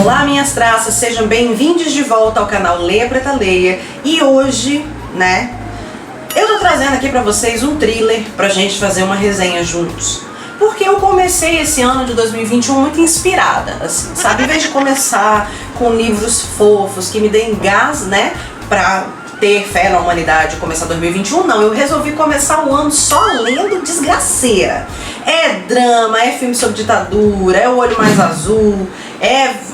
Olá, minhas traças, sejam bem-vindos de volta ao canal Leia Preta Leia. E hoje, eu tô trazendo aqui pra vocês um thriller pra gente fazer uma resenha juntos. Porque eu comecei esse ano de 2021 muito inspirada, assim, sabe? Em vez de começar com livros fofos que me deem gás, pra ter fé na humanidade e começar 2021, não, eu resolvi começar o ano só lendo desgraceira. É drama, é filme sobre ditadura, é O Olho Mais Azul, é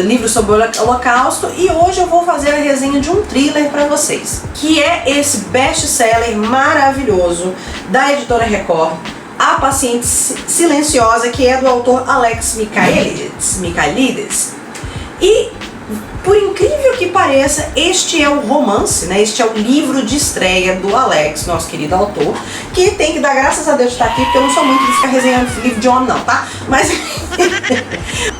livro sobre o Holocausto, e hoje eu vou fazer a resenha de um thriller pra vocês, que é esse best-seller maravilhoso da editora Record, A Paciente Silenciosa, que é do autor Alex Michaelides. E por incrível que pareça, este é o romance, este é o livro de estreia do Alex, nosso querido autor, que tem que dar graças a Deus de estar aqui, porque eu não sou muito de ficar resenhando livro de homem não, tá? Mas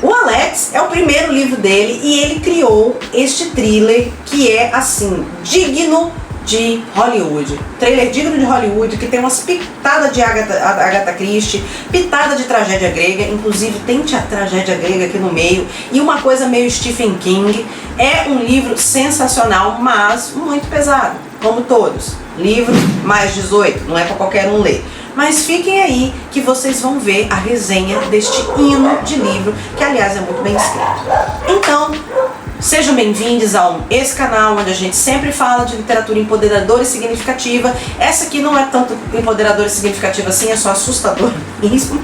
o Alex é o primeiro livro dele e ele criou este thriller que é, assim, digno de Hollywood. Trailer digno de Hollywood, que tem umas pitadas de Agatha Christie, pitada de tragédia grega, inclusive tem a tragédia grega aqui no meio, e uma coisa meio Stephen King. É um livro sensacional, mas muito pesado, como todos. Livro mais 18, não é para qualquer um ler. Mas fiquem aí que vocês vão ver a resenha deste hino de livro, que aliás é muito bem escrito. Então, sejam bem-vindos a esse canal onde a gente sempre fala de literatura empoderadora e significativa. Essa aqui não é tanto empoderadora e significativa assim, é só assustadora mesmo,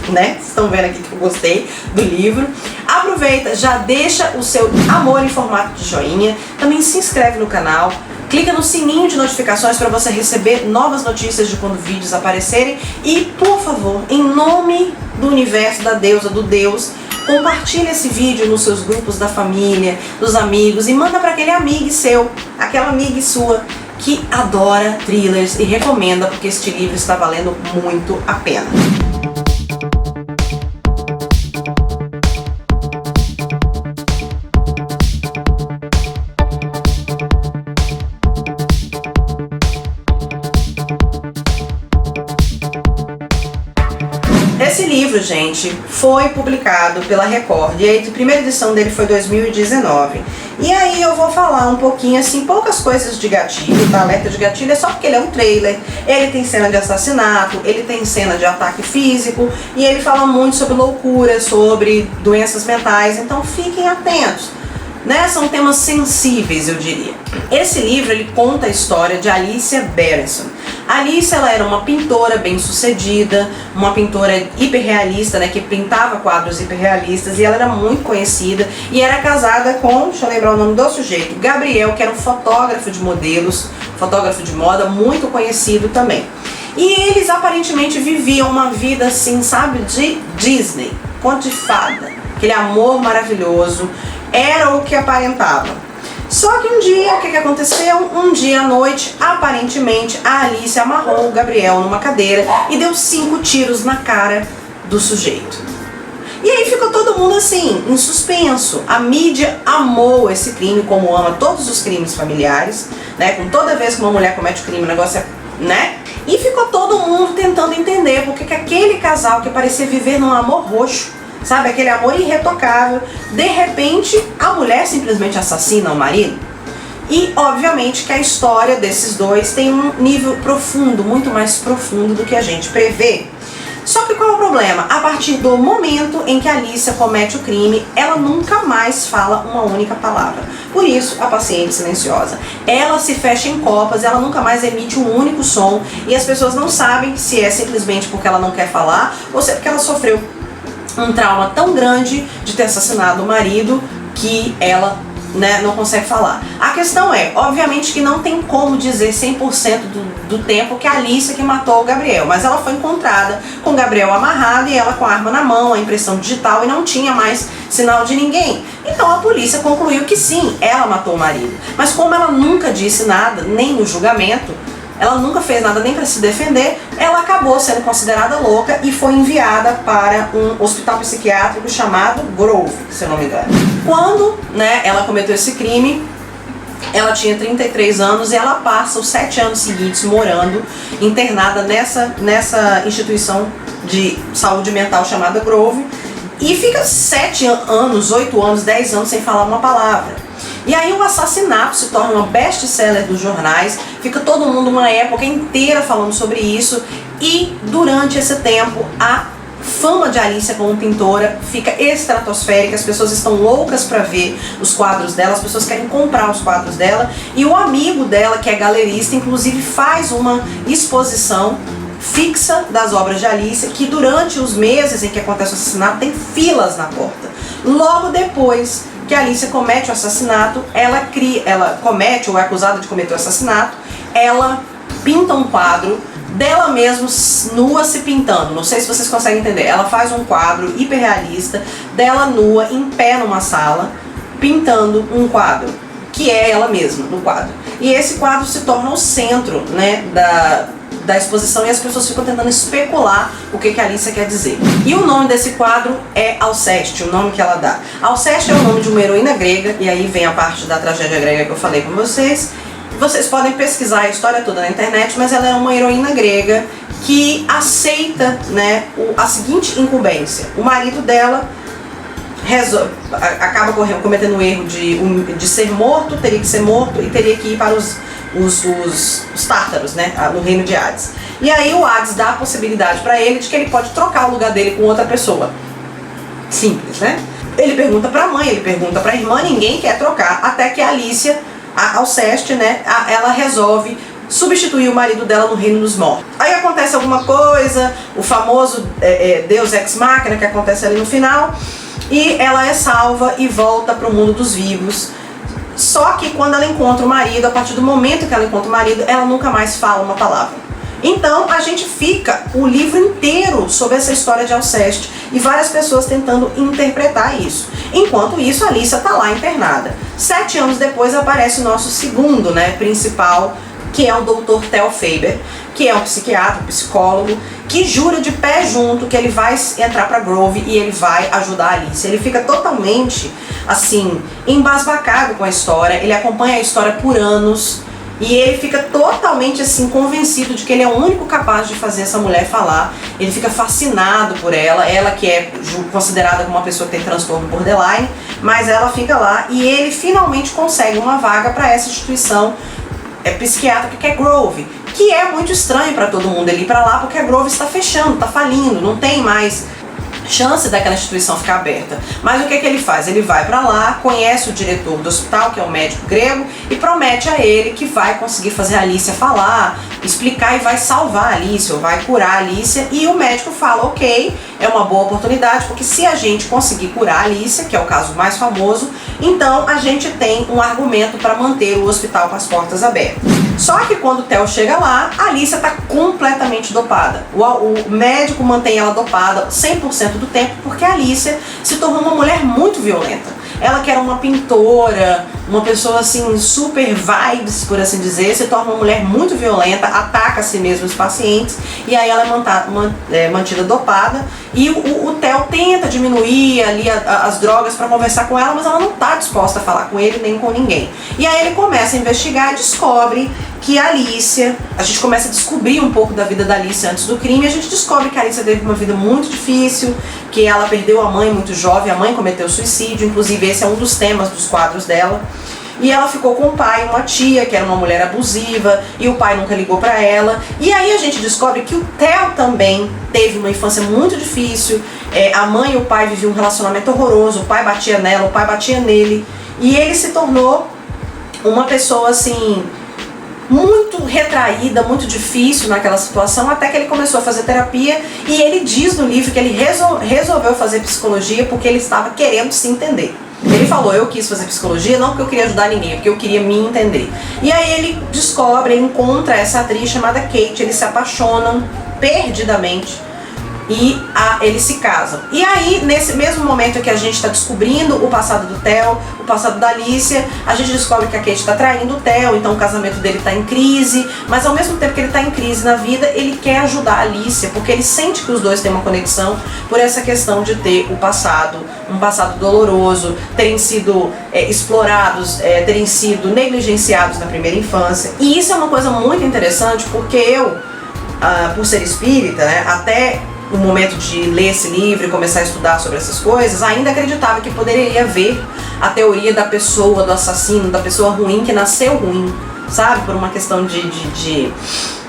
Vocês estão vendo aqui que eu gostei do livro. Aproveita, já deixa o seu amor em formato de joinha, também se inscreve no canal, clica no sininho de notificações para você receber novas notícias de quando vídeos aparecerem e, por favor, em nome do universo, da deusa, do Deus, compartilhe esse vídeo nos seus grupos da família, dos amigos, e manda para aquele amigo seu, aquela amiga sua que adora thrillers e recomenda, porque este livro está valendo muito a pena. Esse livro, gente, foi publicado pela Record e a primeira edição dele foi 2019. E aí eu vou falar um pouquinho, assim, poucas coisas de gatilho, tá? Alerta de gatilho é só porque ele é um trailer, ele tem cena de assassinato, ele tem cena de ataque físico e ele fala muito sobre loucura, sobre doenças mentais, então fiquem atentos. São temas sensíveis, eu diria. Esse livro, ele conta a história de Alicia Berenson. A Alicia, ela era uma pintora bem-sucedida, uma pintora hiperrealista, que pintava quadros hiperrealistas, e ela era muito conhecida e era casada com, deixa eu lembrar o nome do sujeito, Gabriel, que era um fotógrafo de modelos, fotógrafo de moda, muito conhecido também. E eles aparentemente viviam uma vida assim, sabe, de Disney, conto de fada, aquele amor maravilhoso, era o que aparentava. Só que um dia, o que aconteceu? Um dia à noite, aparentemente, a Alice amarrou o Gabriel numa cadeira e deu 5 tiros na cara do sujeito. E aí ficou todo mundo assim, em suspenso. A mídia amou esse crime, como ama todos os crimes familiares, Com toda vez que uma mulher comete o crime, o negócio é, E ficou todo mundo tentando entender porque que aquele casal que parecia viver num amor roxo, sabe, aquele amor irretocável, de repente a mulher simplesmente assassina o marido. E obviamente que a história desses dois tem um nível profundo, muito mais profundo do que a gente prevê. Só que qual é o problema? A partir do momento em que a Alicia comete o crime, ela nunca mais fala uma única palavra. Por isso, a paciente silenciosa. Ela se fecha em copas, ela nunca mais emite um único som, e as pessoas não sabem se é simplesmente porque ela não quer falar ou se é porque ela sofreu um trauma tão grande de ter assassinado o marido que ela não consegue falar. A questão é, obviamente que não tem como dizer 100% do tempo que a Alicia que matou o Gabriel, mas ela foi encontrada com o Gabriel amarrado e ela com a arma na mão, a impressão digital, e não tinha mais sinal de ninguém. Então a polícia concluiu que sim, ela matou o marido. Mas como ela nunca disse nada, nem no julgamento, ela nunca fez nada nem para se defender, ela acabou sendo considerada louca e foi enviada para um hospital psiquiátrico chamado Grove, se eu não me engano. Quando ela cometeu esse crime, ela tinha 33 anos e ela passa os 7 anos seguintes morando, internada nessa instituição de saúde mental chamada Grove, e fica 7 anos, 8 anos, 10 anos sem falar uma palavra. E aí o assassinato se torna uma best-seller dos jornais, fica todo mundo uma época inteira falando sobre isso, e durante esse tempo a fama de Alicia como pintora fica estratosférica, as pessoas estão loucas para ver os quadros dela, as pessoas querem comprar os quadros dela, e o amigo dela, que é galerista, inclusive faz uma exposição fixa das obras de Alicia, que durante os meses em que acontece o assassinato tem filas na porta. Logo depois que a Alicia comete o assassinato, ela comete ou é acusada de cometer o assassinato, ela pinta um quadro dela mesma nua se pintando. Não sei se vocês conseguem entender. Ela faz um quadro hiperrealista dela nua em pé numa sala pintando um quadro que é ela mesma no quadro. E esse quadro se torna o centro, né, da exposição, e as pessoas ficam tentando especular o que a Alicia quer dizer. E o nome desse quadro é Alceste, o nome que ela dá. Alceste é o nome de uma heroína grega, e aí vem a parte da tragédia grega que eu falei com vocês. Vocês podem pesquisar a história toda na internet, mas ela é uma heroína grega que aceita, né, a seguinte incumbência. O marido dela acaba cometendo o erro de ser morto, teria que ser morto e teria que ir para os tártaros, né, no reino de Hades. E aí o Hades dá a possibilidade para ele de que ele pode trocar o lugar dele com outra pessoa. Simples, né? Ele pergunta para a mãe, ele pergunta para a irmã, ninguém quer trocar, até que a Alicia, a Alceste, né, ela resolve substituir o marido dela no reino dos mortos. Aí acontece alguma coisa, o famoso Deus Ex Machina que acontece ali no final, e ela é salva e volta para o mundo dos vivos. Só que quando ela encontra o marido, a partir do momento que ela encontra o marido, ela nunca mais fala uma palavra. Então a gente fica o livro inteiro sobre essa história de Alceste e várias pessoas tentando interpretar isso. Enquanto isso, a Alicia está lá internada. 7 anos depois aparece o nosso segundo, né, principal, que é o Dr. Theo Faber, que é um psiquiatra, um psicólogo, que jura de pé junto que ele vai entrar para Grove e ele vai ajudar a Alicia. Ele fica totalmente, assim, embasbacado com a história, ele acompanha a história por anos e ele fica totalmente, assim, convencido de que ele é o único capaz de fazer essa mulher falar. Ele fica fascinado por ela que é considerada como uma pessoa que tem transtorno borderline, mas ela fica lá e ele finalmente consegue uma vaga para essa instituição psiquiátrica que é Grove, que é muito estranho para todo mundo ele ir para lá, porque a Grove está fechando, está falindo, não tem mais chance daquela instituição ficar aberta. Mas o que ele faz? Ele vai para lá, conhece o diretor do hospital, que é um médico grego, e promete a ele que vai conseguir fazer a Alicia falar, explicar e vai salvar a Alicia, ou vai curar a Alicia, e o médico fala, ok, é uma boa oportunidade, porque se a gente conseguir curar a Alicia, que é o caso mais famoso, então a gente tem um argumento para manter o hospital com as portas abertas. Só que quando o Theo chega lá, a Alicia está completamente dopada. O médico mantém ela dopada 100% do tempo, porque a Alicia se tornou uma mulher muito violenta. Ela que era uma pintora, uma pessoa assim, super vibes, por assim dizer, se torna uma mulher muito violenta, ataca a si mesma os pacientes, e aí ela é mantida dopada, e o Theo tenta diminuir ali as drogas para conversar com ela, mas ela não está disposta a falar com ele nem com ninguém. E aí ele começa a investigar e descobre que a Alicia, a gente começa a descobrir um pouco da vida da Alicia antes do crime, a gente descobre que a Alicia teve uma vida muito difícil, que ela perdeu a mãe muito jovem, a mãe cometeu suicídio, inclusive esse é um dos temas dos quadros dela. E ela ficou com o pai, uma tia, que era uma mulher abusiva, e o pai nunca ligou pra ela. E aí a gente descobre que o Theo também teve uma infância muito difícil, a mãe e o pai viviam um relacionamento horroroso, o pai batia nela, o pai batia nele, e ele se tornou uma pessoa assim, muito retraída, muito difícil naquela situação, até que ele começou a fazer terapia, e ele diz no livro que ele resolveu fazer psicologia porque ele estava querendo se entender. Ele falou, eu quis fazer psicologia não porque eu queria ajudar ninguém, porque eu queria me entender. E aí ele descobre, ele encontra essa atriz chamada Kate, eles se apaixonam perdidamente e eles se casam. E aí, nesse mesmo momento que a gente está descobrindo o passado do Theo, o passado da Alicia, a gente descobre que a Kate está traindo o Theo, então o casamento dele está em crise, mas ao mesmo tempo que ele está em crise na vida, ele quer ajudar a Alicia, porque ele sente que os dois têm uma conexão por essa questão de ter um passado doloroso, terem sido explorados, terem sido negligenciados na primeira infância. E isso é uma coisa muito interessante, porque eu, por ser espírita, né, até no momento de ler esse livro e começar a estudar sobre essas coisas, ainda acreditava que poderia haver a teoria da pessoa, do assassino, da pessoa ruim que nasceu ruim, sabe? Por uma questão de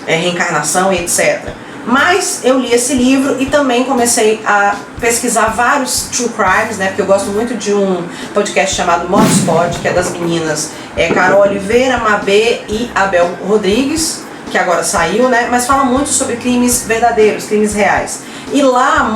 reencarnação e etc. Mas eu li esse livro e também comecei a pesquisar vários true crimes, né? Porque eu gosto muito de um podcast chamado Modspot, que é das meninas Carol Oliveira, Mabê e Abel Rodrigues, que agora saiu, né? Mas fala muito sobre crimes verdadeiros, crimes reais. E lá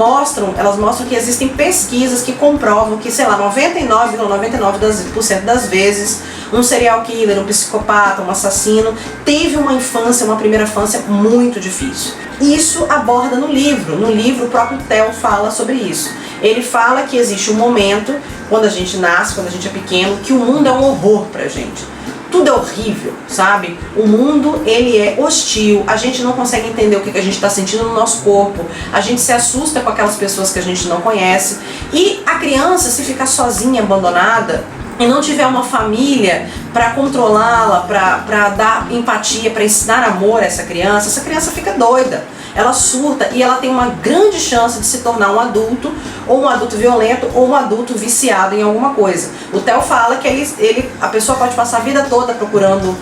elas mostram que existem pesquisas que comprovam que, sei lá, 99,99% das vezes, um serial killer, um psicopata, um assassino, teve uma infância, uma primeira infância muito difícil. Isso aborda no livro. No livro, o próprio Theo fala sobre isso. Ele fala que existe um momento, quando a gente nasce, quando a gente é pequeno, que o mundo é um horror pra gente. Tudo é horrível, sabe? O mundo, ele é hostil, a gente não consegue entender o que a gente está sentindo no nosso corpo, a gente se assusta com aquelas pessoas que a gente não conhece, e a criança, se ficar sozinha, abandonada, e não tiver uma família para controlá-la, para dar empatia, para ensinar amor a essa criança fica doida. Ela surta e ela tem uma grande chance de se tornar um adulto, ou um adulto violento, ou um adulto viciado em alguma coisa. O Theo fala que a pessoa pode passar a vida toda procurando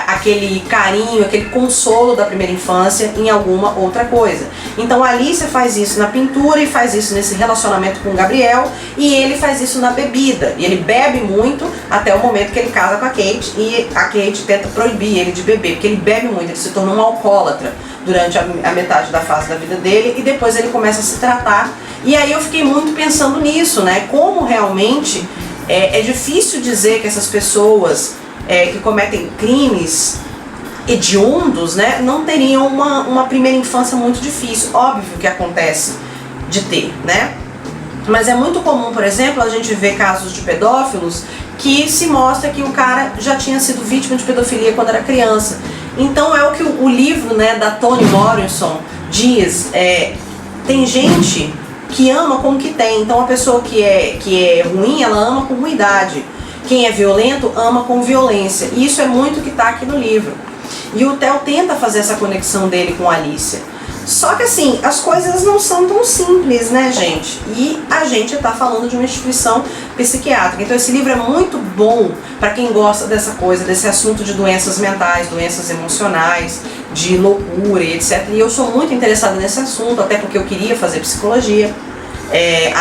aquele carinho, aquele consolo da primeira infância em alguma outra coisa. Então a Alicia faz isso na pintura e faz isso nesse relacionamento com o Gabriel, e ele faz isso na bebida. E ele bebe muito até o momento que ele casa com a Kate, e a Kate tenta proibir ele de beber, porque ele bebe muito, ele se tornou um alcoólatra durante a metade da fase da vida dele, e depois ele começa a se tratar. E aí eu fiquei muito pensando nisso, né? Como realmente é difícil dizer que essas pessoas que cometem crimes hediondos, né, não teriam uma primeira infância muito difícil. Óbvio que acontece de ter, né? Mas é muito comum, por exemplo, a gente ver casos de pedófilos que se mostra que o cara já tinha sido vítima de pedofilia quando era criança. Então é o que o livro, né, da Toni Morrison diz, tem gente que ama com o que tem. Então a pessoa que é ruim, ela ama com ruindade. Quem é violento ama com violência. E isso é muito o que está aqui no livro. E o Theo tenta fazer essa conexão dele com a Alicia. Só que assim, as coisas não são tão simples, né, gente? E a gente está falando de uma instituição psiquiátrica. Então esse livro é muito bom para quem gosta dessa coisa, desse assunto de doenças mentais, doenças emocionais, de loucura e etc. E eu sou muito interessada nesse assunto, até porque eu queria fazer psicologia.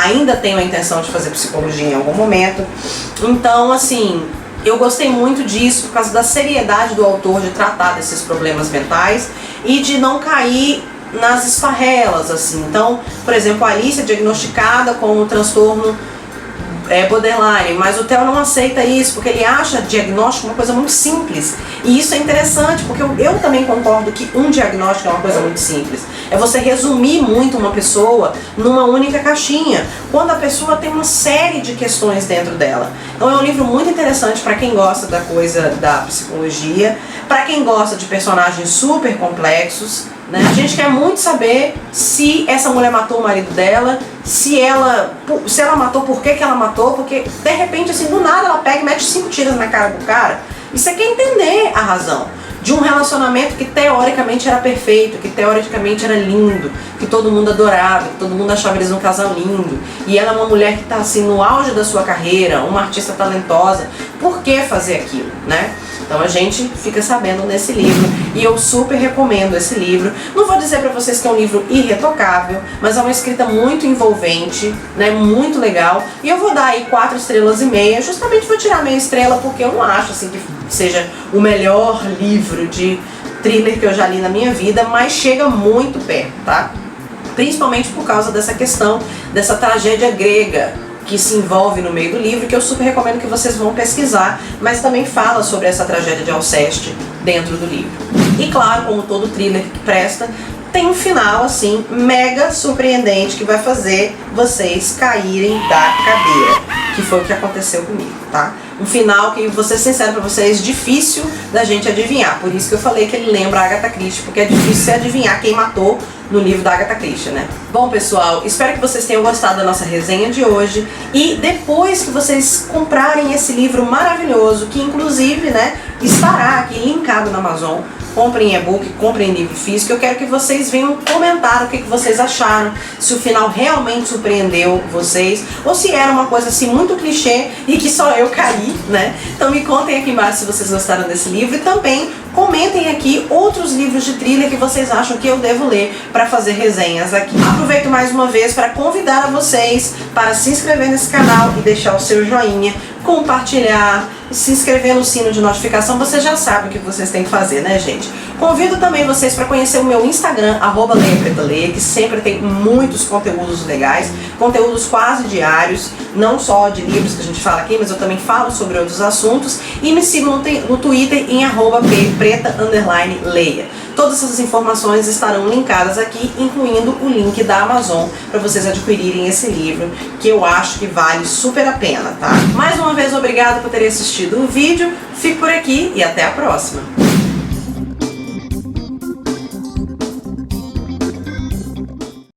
Ainda tenho a intenção de fazer psicologia em algum momento. Então, assim, eu gostei muito disso por causa da seriedade do autor de tratar desses problemas mentais e de não cair nas esfarrelas, assim. Então, por exemplo, a Alicia é diagnosticada com um transtorno borderline, mas o Theo não aceita isso, porque ele acha diagnóstico uma coisa muito simples. E isso é interessante, porque eu também concordo que um diagnóstico é uma coisa muito simples. É você resumir muito uma pessoa numa única caixinha, quando a pessoa tem uma série de questões dentro dela. Então é um livro muito interessante para quem gosta da coisa da psicologia, para quem gosta de personagens super complexos, né? A gente quer muito saber se essa mulher matou o marido dela, se ela matou, por que ela matou, porque de repente, assim, do nada ela pega e mete 5 tiros na cara do cara, e você quer entender a razão de um relacionamento que teoricamente era perfeito, que teoricamente era lindo, que todo mundo adorava, que todo mundo achava eles um casal lindo, e ela é uma mulher que está assim no auge da sua carreira, uma artista talentosa. Por que fazer aquilo, né? Então a gente fica sabendo nesse livro, e eu super recomendo esse livro. Não vou dizer pra vocês que é um livro irretocável, mas é uma escrita muito envolvente, né, muito legal, e eu vou dar aí 4,5 estrelas, justamente vou tirar meia estrela porque eu não acho assim que seja o melhor livro de thriller que eu já li na minha vida, mas chega muito perto, tá? Principalmente por causa dessa questão, dessa tragédia grega que se envolve no meio do livro, que eu super recomendo que vocês vão pesquisar, mas também fala sobre essa tragédia de Alceste dentro do livro. E claro, como todo thriller que presta, tem um final assim, mega surpreendente, que vai fazer vocês caírem da cadeira, que foi o que aconteceu comigo, tá? Um final que, vou ser sincero pra vocês, difícil da gente adivinhar. Por isso que eu falei que ele lembra a Agatha Christie, porque é difícil você adivinhar quem matou no livro da Agatha Christie, né? Bom, pessoal, espero que vocês tenham gostado da nossa resenha de hoje. E depois que vocês comprarem esse livro maravilhoso, que inclusive, né, estará aqui linkado na Amazon, comprem e-book, comprem livro físico. Eu quero que vocês venham comentar o que vocês acharam, se o final realmente surpreendeu vocês, ou se era uma coisa assim muito clichê e que só eu caí, né? Então me contem aqui embaixo se vocês gostaram desse livro e também comentem aqui outros livros de thriller que vocês acham que eu devo ler para fazer resenhas aqui. Aproveito mais uma vez para convidar a vocês para se inscrever nesse canal e deixar o seu joinha, compartilhar, se inscrever no sino de notificação. Você já sabe o que vocês têm que fazer, né, gente? Convido também vocês para conhecer o meu Instagram, @leiapretaleia, que sempre tem muitos conteúdos legais, conteúdos quase diários, não só de livros que a gente fala aqui, mas eu também falo sobre outros assuntos. E me sigam no Twitter em @preta_leia. Todas essas informações estarão linkadas aqui, incluindo o link da Amazon, para vocês adquirirem esse livro, que eu acho que vale super a pena, tá? Mais uma vez, obrigada por terem assistido o vídeo, fico por aqui e até a próxima!